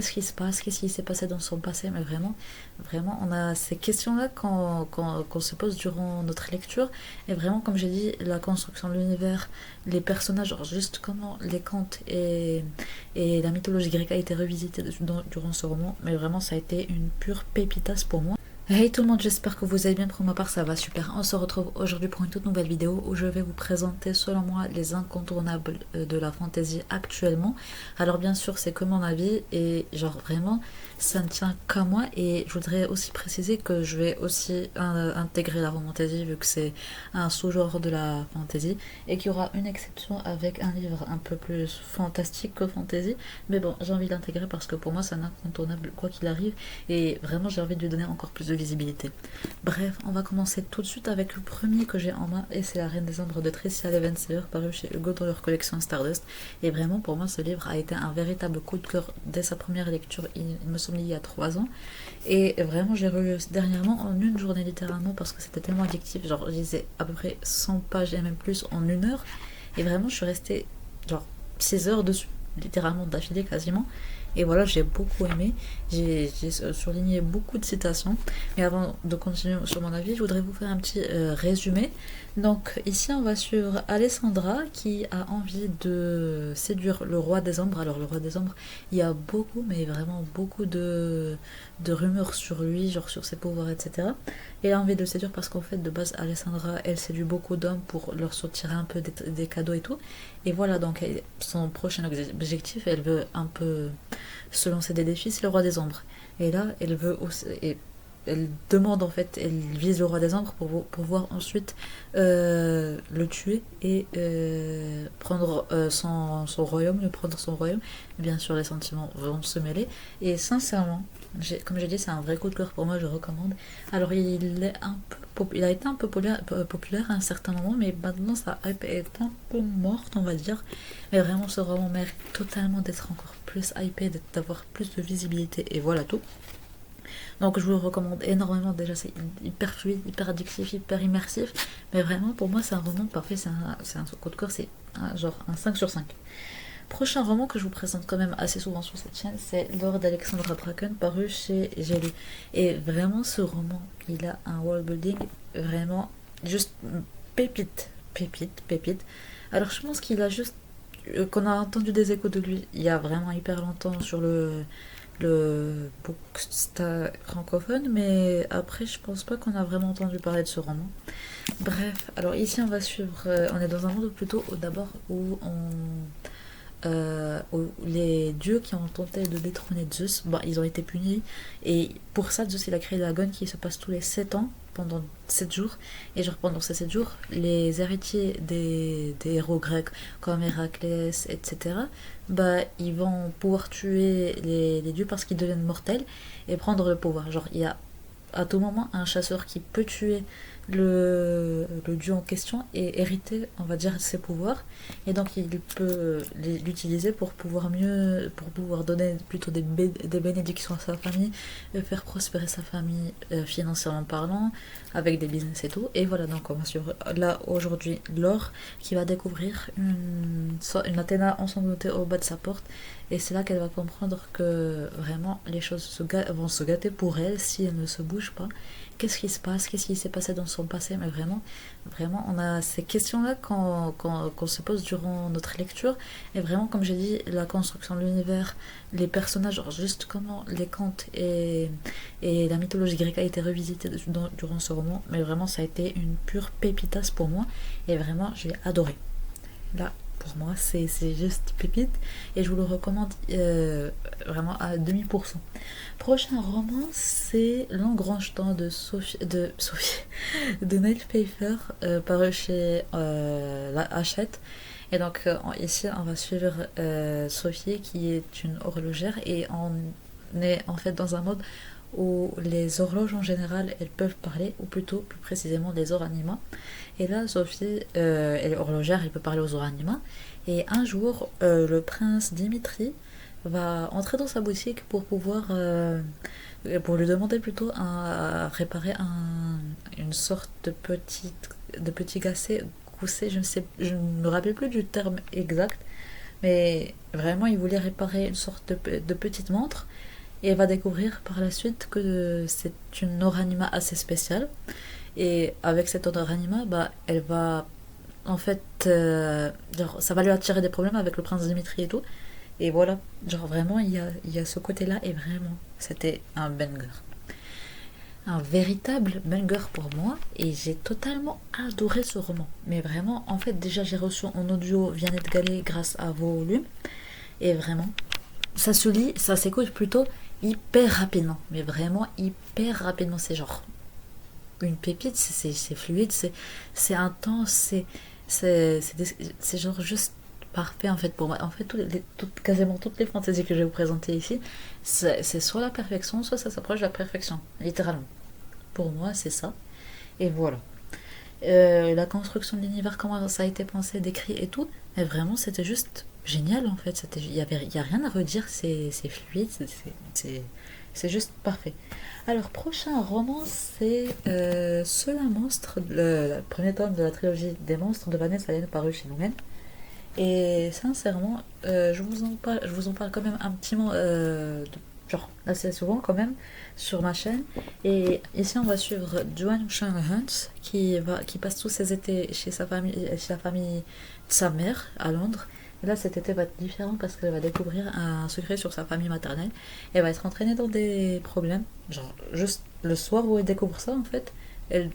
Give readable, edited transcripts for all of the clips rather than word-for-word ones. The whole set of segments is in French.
Qu'est-ce qui se passe, qu'est-ce qui s'est passé dans son passé, mais vraiment, vraiment, on a ces questions-là qu'on se pose durant notre lecture, et vraiment, comme j'ai dit, la construction de l'univers, les personnages, genre juste comment les contes et la mythologie grecque a été revisitée durant ce roman, mais vraiment, ça a été une pure pépitasse pour moi. Hey tout le monde, j'espère que vous allez bien. Pour ma part, ça va super. On se retrouve aujourd'hui pour une toute nouvelle vidéo où je vais vous présenter, selon moi, les incontournables de la fantasy actuellement. Alors bien sûr, c'est que mon avis et genre vraiment, ça ne tient qu'à moi. Et je voudrais aussi préciser que je vais aussi intégrer la fantasy vu que c'est un sous-genre de la fantasy et qu'il y aura une exception avec un livre un peu plus fantastique que fantasy. Mais bon, j'ai envie de l'intégrer parce que pour moi, c'est un incontournable quoi qu'il arrive. Et vraiment, j'ai envie de lui donner encore plus de visibilité. Bref, on va commencer tout de suite avec le premier que j'ai en main, et c'est La Reine des Ombres de Tricia Levenseer, paru chez Hugo dans leur collection Stardust. Et vraiment, pour moi, ce livre a été un véritable coup de cœur dès sa première lecture, il me semble il y a 3 ans. Et vraiment, j'ai relu dernièrement en une journée littéralement parce que c'était tellement addictif. Genre, je lisais à peu près 100 pages et même plus en 1 heure. Et vraiment, je suis restée genre 6 heures dessus, littéralement d'affilée quasiment. Et voilà, j'ai beaucoup aimé. J'ai surligné beaucoup de citations. Mais avant de continuer sur mon avis, je voudrais vous faire un petit résumé. Donc ici, on va suivre Alessandra qui a envie de séduire le roi des ombres. Alors le roi des ombres, il y a beaucoup, mais vraiment beaucoup de rumeurs sur lui, genre sur ses pouvoirs, etc. Et elle a envie de le séduire parce qu'en fait, de base, Alessandra, elle séduit beaucoup d'hommes pour leur sortir un peu des cadeaux et tout. Et voilà, donc son prochain objectif, elle veut un peu se lancer des défis, c'est le roi des ombres. Et là, elle veut aussi, et elle demande en fait, elle vise le roi des ombres pour pouvoir ensuite le tuer et prendre son royaume, lui prendre son royaume. Bien sûr, les sentiments vont se mêler. Et sincèrement, comme j'ai dit, c'est un vrai coup de cœur pour moi, je recommande. Alors, il a été un peu populaire à un certain moment, mais maintenant sa hype est un peu morte, on va dire. Mais vraiment, ce roman mérite totalement d'être encore plus hypé, d'avoir plus de visibilité, et voilà tout. Donc je vous le recommande énormément, déjà c'est hyper fluide, hyper addictif, hyper immersif, mais vraiment pour moi c'est un roman parfait, c'est un coup de cœur, c'est genre un 5 sur 5. Prochain roman que je vous présente quand même assez souvent sur cette chaîne, c'est Lord Alexandra Bracken, paru chez J'ai lu. Et vraiment ce roman, il a un world building vraiment juste pépite, pépite, pépite. Alors je pense qu'il a juste qu'on a entendu des échos de lui il y a vraiment hyper longtemps sur le Bookstar francophone, mais après je pense pas qu'on a vraiment entendu parler de ce roman. Bref, alors ici on va suivre, on est dans un monde plutôt d'abord où les dieux qui ont tenté de détrôner Zeus, bah, ils ont été punis. Et pour ça, Zeus il a créé la l'agon qui se passe tous les 7 ans, pendant 7 jours. Et genre pendant ces 7 jours, les héritiers des héros grecs, comme Héraclès, etc., bah, ils vont pouvoir tuer les dieux parce qu'ils deviennent mortels et prendre le pouvoir. Genre, il y a à tout moment un chasseur qui peut tuer le dieu en question et hériter, on va dire, ses pouvoirs. Et donc il peut l'utiliser pour pouvoir donner plutôt des bénédictions à sa famille, faire prospérer sa famille financièrement parlant, avec des business et tout. Et voilà, donc on va suivre là aujourd'hui Laure qui va découvrir une Athéna ensanglantée au bas de sa porte. Et c'est là qu'elle va comprendre que vraiment les choses vont se gâter pour elle si elle ne se bouge pas. Qu'est-ce qui se passe, qu'est-ce qui s'est passé dans son passé, mais vraiment, vraiment, on a ces questions-là qu'on se pose durant notre lecture. Et vraiment, comme j'ai dit, la construction de l'univers, les personnages, genre juste comment les contes et la mythologie grecque a été revisitée durant ce roman, mais vraiment, ça a été une pure pépitasse pour moi. Et vraiment, j'ai adoré. Là, pour moi, c'est juste pépite et je vous le recommande vraiment à demi%. Prochain roman, c'est L'Engrange-Temps de Sophie de Neil Pfeiffer, paru chez la Hachette. Et donc ici, on va suivre Sophie qui est une horlogère et on est en fait dans un mode où les horloges en général elles peuvent parler, ou plutôt plus précisément les oranima. Et là Sophie elle est horlogère, elle peut parler aux oranima. Et un jour le prince Dimitri va entrer dans sa boutique pour lui demander plutôt à réparer une sorte de petit gousset, je ne me rappelle plus du terme exact, Mais vraiment, il voulait réparer une sorte de petite montre. Et elle va découvrir par la suite que c'est une Oranima assez spéciale. Et avec cette Oranima, bah, elle va en fait, genre, ça va lui attirer des problèmes avec le prince Dimitri et tout. Et voilà, genre vraiment, il y a ce côté-là, et vraiment, c'était un banger. Un véritable banger pour moi, et j'ai totalement adoré ce roman. Mais vraiment, en fait, déjà, j'ai reçu en audio Vianette Gallet grâce à vos volumes, et vraiment, ça se lit, ça s'écoute plutôt hyper rapidement. Mais vraiment, hyper rapidement, c'est genre une pépite, c'est fluide, c'est intense, c'est genre juste parfait en fait pour moi. En fait, quasiment toutes les fantaisies que je vais vous présenter ici, c'est soit la perfection, soit ça s'approche de la perfection, littéralement. Pour moi, c'est ça. Et voilà. La construction de l'univers, comment ça a été pensé, décrit et tout, mais vraiment, c'était juste génial en fait. Il y a rien à redire, c'est fluide, c'est juste parfait. Alors, prochain roman, c'est Seul un monstre, le premier tome de la trilogie des monstres de Vanessa Allen paru chez Noumen. Et sincèrement, je vous en parle quand même un petit moment, genre assez souvent quand même, sur ma chaîne. Et ici, on va suivre Joan Chang Hunt, qui passe tous ses étés chez la famille de sa mère à Londres. Et là, cet été va être différent parce qu'elle va découvrir un secret sur sa famille maternelle. Elle va être entraînée dans des problèmes. Genre, juste le soir où elle découvre ça, en fait, elle,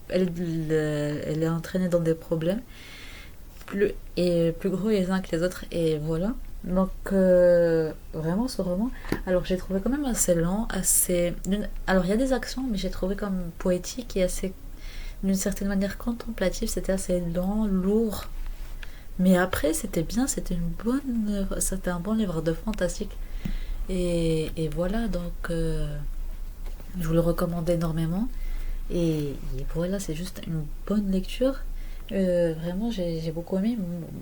elle est entraînée dans des problèmes plus gros les uns que les autres, et voilà. Donc vraiment ce roman, alors j'ai trouvé quand même assez lent, alors il y a des actions, mais j'ai trouvé comme poétique et assez d'une certaine manière contemplatif. C'était assez lent, lourd, mais après c'était bien, c'était un bon livre de fantastique, et voilà. Donc je vous le recommande énormément, et voilà, c'est juste une bonne lecture. Vraiment, j'ai beaucoup aimé.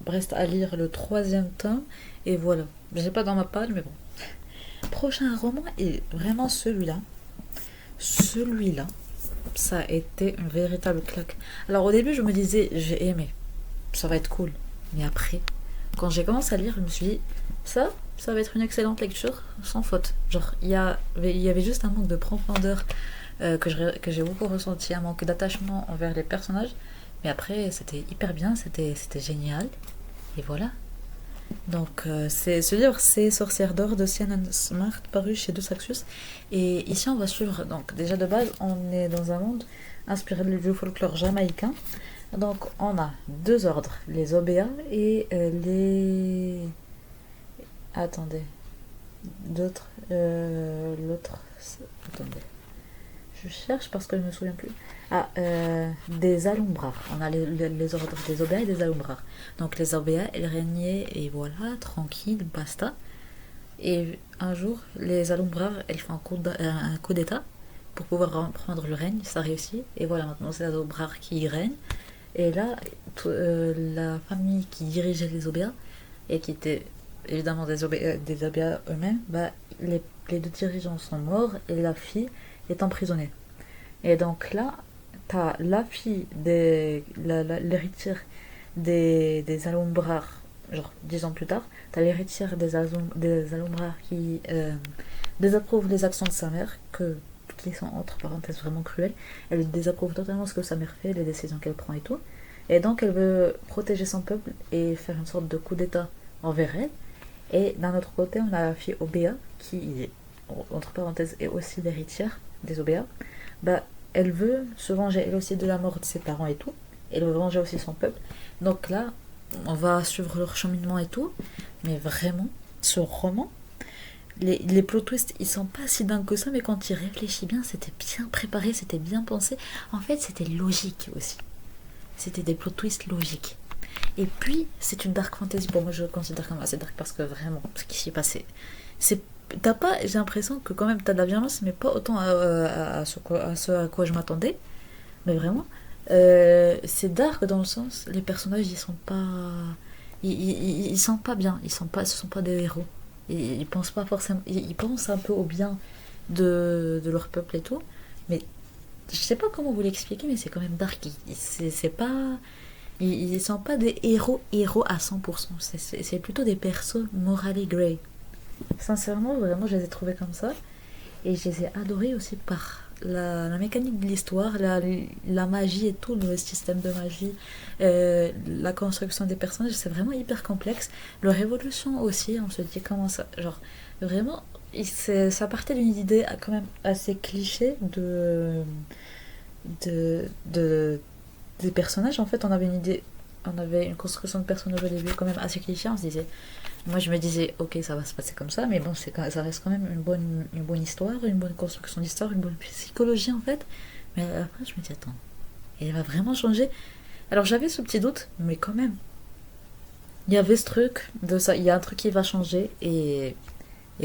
Reste à lire le troisième tome. Et voilà. Je l'ai pas dans ma palle, mais bon. Prochain roman, et vraiment celui-là. Celui-là, ça a été une véritable claque. Alors au début, je me disais, j'ai aimé. Ça va être cool. Mais après, quand j'ai commencé à lire, je me suis dit, ça va être une excellente lecture, sans faute. Genre, il y avait juste un manque de profondeur que j'ai beaucoup ressenti, un manque d'attachement envers les personnages. Mais après, c'était hyper bien, c'était génial. Et voilà. Donc, ce livre, c'est Sorcière d'or de Sian Smart, paru chez De Saxus. Et ici, on va suivre. Donc, déjà de base, on est dans un monde inspiré du folklore jamaïcain. Donc, on a deux ordres, les Obéas et les. Attendez. D'autres. L'autre. Attendez. Je cherche parce que je ne me souviens plus. Des Alumbrars. On a les ordres des Obéas et des Alumbrars. Donc les Obéas, elles régnaient, et voilà, tranquille, basta. Et un jour, les Alumbrars, elles font un coup d'état pour pouvoir reprendre le règne. Ça réussit. Et voilà, maintenant c'est les Alumbrars qui règnent. Et là, la famille qui dirigeait les Obéas, et qui était évidemment des Obéas eux-mêmes, bah, les deux dirigeants sont morts et la fille est emprisonnée. Et donc là, t'as la fille l'héritière des Alumbrars, genre 10 ans plus tard, t'as l'héritière des Alumbrars qui désapprouve les actions de sa mère, qui sont entre parenthèses vraiment cruelles. Elle désapprouve totalement ce que sa mère fait, les décisions qu'elle prend et tout. Et donc elle veut protéger son peuple et faire une sorte de coup d'état envers elle. Et d'un autre côté, on a la fille Obéa, qui, entre parenthèses, est aussi l'héritière des Obéas. Bah, elle veut se venger elle aussi de la mort de ses parents et tout. Elle veut venger aussi son peuple. Donc là, on va suivre leur cheminement et tout. Mais vraiment, ce roman, les plot twists, ils sont pas si dingues que ça, mais quand il réfléchit bien, c'était bien préparé, c'était bien pensé. En fait, c'était logique aussi. C'était des plot twists logiques. Et puis, c'est une dark fantasy. Pour moi, je le considère comme assez dark parce que vraiment, ce qui s'y passait, c'est. T'as pas, j'ai l'impression que quand même t'as de la violence, mais pas autant à ce à quoi je m'attendais. Mais vraiment, c'est dark dans le sens, les personnages ils sont pas, ils sont pas bien, ce sont pas des héros. Ils pensent pas forcément, ils pensent un peu au bien de leur peuple et tout. Mais je sais pas comment vous l'expliquer, mais c'est quand même dark. C'est pas, Ils sont pas des héros à 100%. C'est plutôt des persos morally grey. Sincèrement, vraiment, je les ai trouvés comme ça. Et je les ai adorés aussi par la mécanique de l'histoire, la magie et tout, le système de magie, la construction des personnages, c'est vraiment hyper complexe. Leur évolution aussi, on se dit comment ça. Genre, vraiment, ça partait d'une idée quand même assez cliché de des personnages. En fait, on avait une idée, on avait une construction de personnages au début quand même assez cliché. On se disait, moi je me disais, ok, ça va se passer comme ça, mais bon, ça reste quand même une bonne histoire, une bonne construction d'histoire, une bonne psychologie en fait. Mais après, je me dis, attends, elle va vraiment changer. Alors j'avais ce petit doute, mais quand même, il y avait ce truc de ça, il y a un truc qui va changer et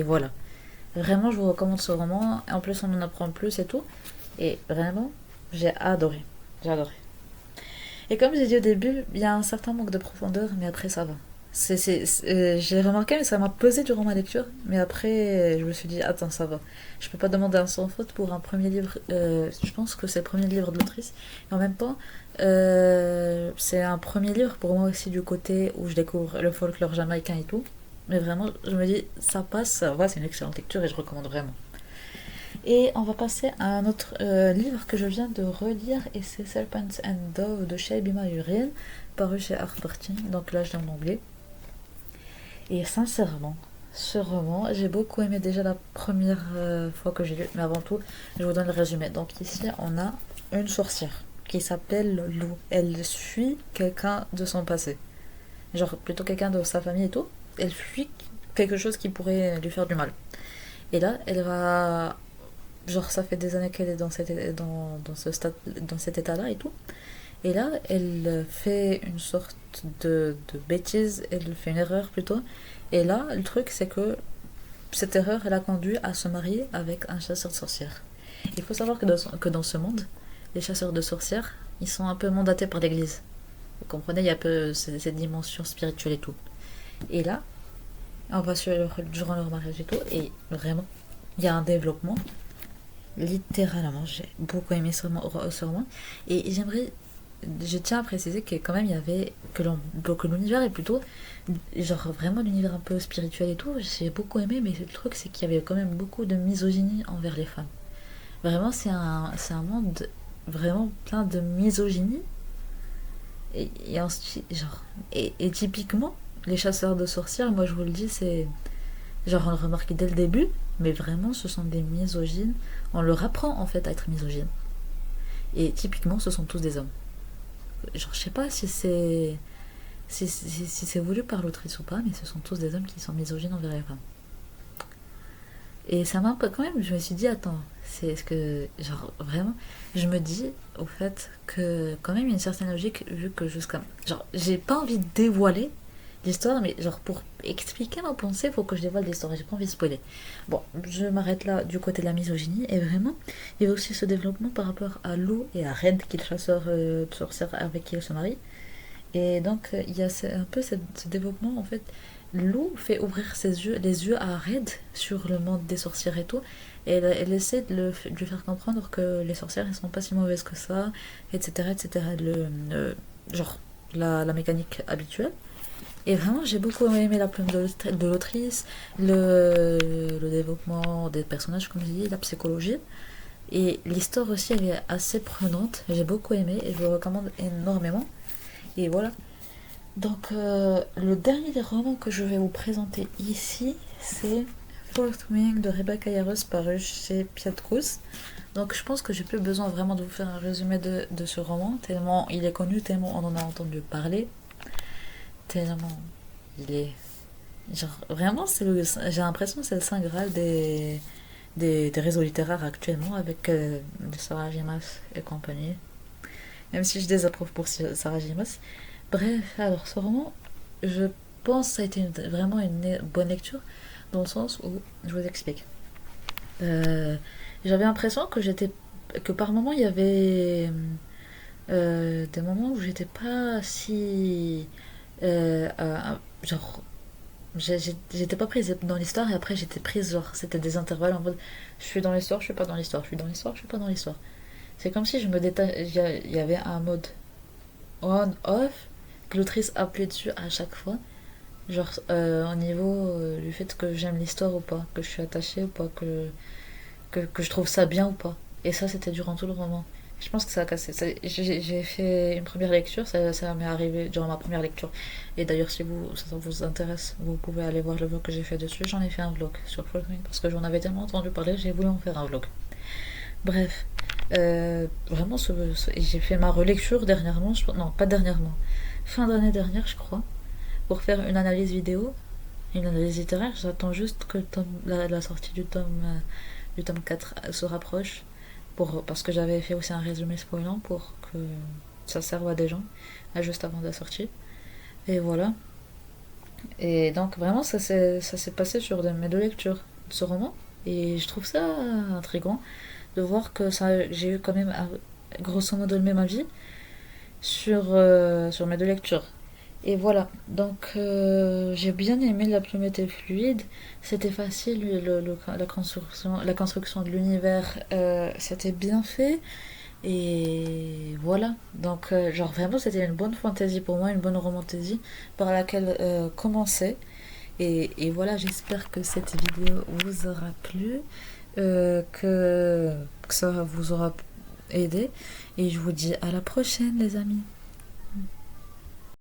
voilà. Vraiment, je vous recommande ce roman. En plus, on en apprend plus et tout. Et vraiment, j'ai adoré. J'ai adoré. Et comme j'ai dit au début, il y a un certain manque de profondeur, mais après ça va. J'ai remarqué, mais ça m'a pesé durant ma lecture. Mais après, je me suis dit, attends, ça va. Je peux pas demander un sans faute pour un premier livre. Je pense que c'est le premier livre de l'autrice. Et en même temps, c'est un premier livre pour moi aussi du côté où je découvre le folklore jamaïcain et tout. Mais vraiment, je me dis, ça passe, ça va, c'est une excellente lecture et je recommande vraiment. Et on va passer à un autre livre que je viens de relire et c'est Serpents and Dove de Shaibima Yurin, paru chez Harperton, donc là je l'ai en anglais. Et sincèrement, ce roman, j'ai beaucoup aimé déjà la première fois que j'ai lu, mais avant tout, je vous donne le résumé. Donc ici, on a une sorcière qui s'appelle Lou. Elle suit quelqu'un de son passé, genre plutôt quelqu'un de sa famille et tout. Elle fuit quelque chose qui pourrait lui faire du mal. Et là, elle va. Genre, ça fait des années qu'elle est dans ce stade, dans cet état-là et tout. Et là, elle fait une sorte de bêtise, elle fait une erreur plutôt. Et là, le truc, c'est que cette erreur, elle a conduit à se marier avec un chasseur de sorcières. Il faut savoir que dans ce monde, les chasseurs de sorcières, ils sont un peu mandatés par l'église. Vous comprenez, il y a un peu cette dimension spirituelle et tout. Et là, on va durant leur mariage et tout, et vraiment, il y a un développement. Littéralement, j'ai beaucoup aimé ce roman. Et je tiens à préciser que quand même il y avait que l'univers est plutôt genre vraiment l'univers un peu spirituel et tout. J'ai beaucoup aimé, mais le truc c'est qu'il y avait quand même beaucoup de misogynie envers les femmes. Vraiment, c'est un monde vraiment plein de misogynie. Et ensuite, genre, et typiquement, les chasseurs de sorcières, moi je vous le dis, c'est genre on le remarque dès le début, mais vraiment ce sont des misogynes. On leur apprend en fait à être misogyne. Et typiquement, ce sont tous des hommes. Genre, je sais pas si c'est voulu par l'autrice ou pas, mais ce sont tous des hommes qui sont misogynes envers les femmes. Et ça m'a un peu quand même, je me suis dit, attends, c'est ce que, genre, vraiment, je me dis, au fait, que quand même, il y a une certaine logique, vu que jusqu'à. Genre, j'ai pas envie de dévoiler l'histoire, mais genre, pour expliquer ma pensée, il faut que je dévoile l'histoire, j'ai pas envie de spoiler. Bon, je m'arrête là du côté de la misogynie, et vraiment, il y a aussi ce développement par rapport à Lou et à Red, qui est le chasseur de sorcières avec qui elle se marie. Et donc, il y a un peu ce développement, en fait. Lou fait ouvrir les yeux à Red sur le monde des sorcières et tout. Et elle essaie de lui faire comprendre que les sorcières, elles sont pas si mauvaises que ça, etc. etc. Genre, la mécanique habituelle. Et vraiment, j'ai beaucoup aimé la plume de l'autrice, le développement des personnages, comme je dis, la psychologie. Et l'histoire aussi, elle est assez prenante. J'ai beaucoup aimé et je vous recommande énormément. Et voilà. Donc, le dernier des romans que je vais vous présenter ici, c'est Fourth Wing de Rebecca Yarros, paru chez Piatkus. Donc, je pense que j'ai plus besoin vraiment de vous faire un résumé de ce roman, tellement il est connu, tellement on en a entendu parler, tellement il est. Genre, vraiment, j'ai l'impression que c'est le Saint Graal des réseaux littéraires actuellement, avec Sarah J. Maas et compagnie. Même si je désapprouve pour Sarah J. Maas. Bref, alors ce roman, je pense que ça a été vraiment une bonne lecture, dans le sens où, je vous explique. Euh, J'avais l'impression que par moments il y avait des moments où j'étais pas si, genre, j'étais pas prise dans l'histoire et après j'étais prise, genre, c'était des intervalles en mode, je suis dans l'histoire, je suis pas dans l'histoire, je suis dans l'histoire, je suis pas dans l'histoire. C'est comme si je me détache, il y avait un mode on, off, que l'autrice appuie dessus à chaque fois. Genre, au niveau du fait que j'aime l'histoire ou pas, que je suis attachée ou pas, que je trouve ça bien ou pas. Et ça, c'était durant tout le roman. Je pense que ça a cassé. J'ai fait une première lecture, ça m'est arrivé durant ma première lecture. Et d'ailleurs, si ça vous intéresse, vous pouvez aller voir le vlog que j'ai fait dessus. J'en ai fait un vlog sur Florine parce que j'en avais tellement entendu parler, j'ai voulu en faire un vlog. Bref, vraiment, j'ai fait ma relecture dernièrement, non, pas dernièrement, fin d'année dernière, je crois, pour faire une analyse vidéo, une analyse littéraire. J'attends juste que la sortie du tome 4 se rapproche, parce que j'avais fait aussi un résumé spoilant pour que ça serve à des gens, juste avant de la sortie. Et voilà. Et donc, vraiment, ça s'est passé sur mes deux lectures de ce roman. Et je trouve ça intriguant de voir que j'ai eu quand même grosso modo le même avis sur mes deux lectures. Et voilà, donc j'ai bien aimé, la plume était fluide, c'était facile, la construction de l'univers, c'était bien fait. Et voilà, donc genre vraiment c'était une bonne fantaisie pour moi, une bonne romantasy par laquelle commencer. Et voilà, j'espère que cette vidéo vous aura plu, que ça vous aura aidé. Et je vous dis à la prochaine les amis.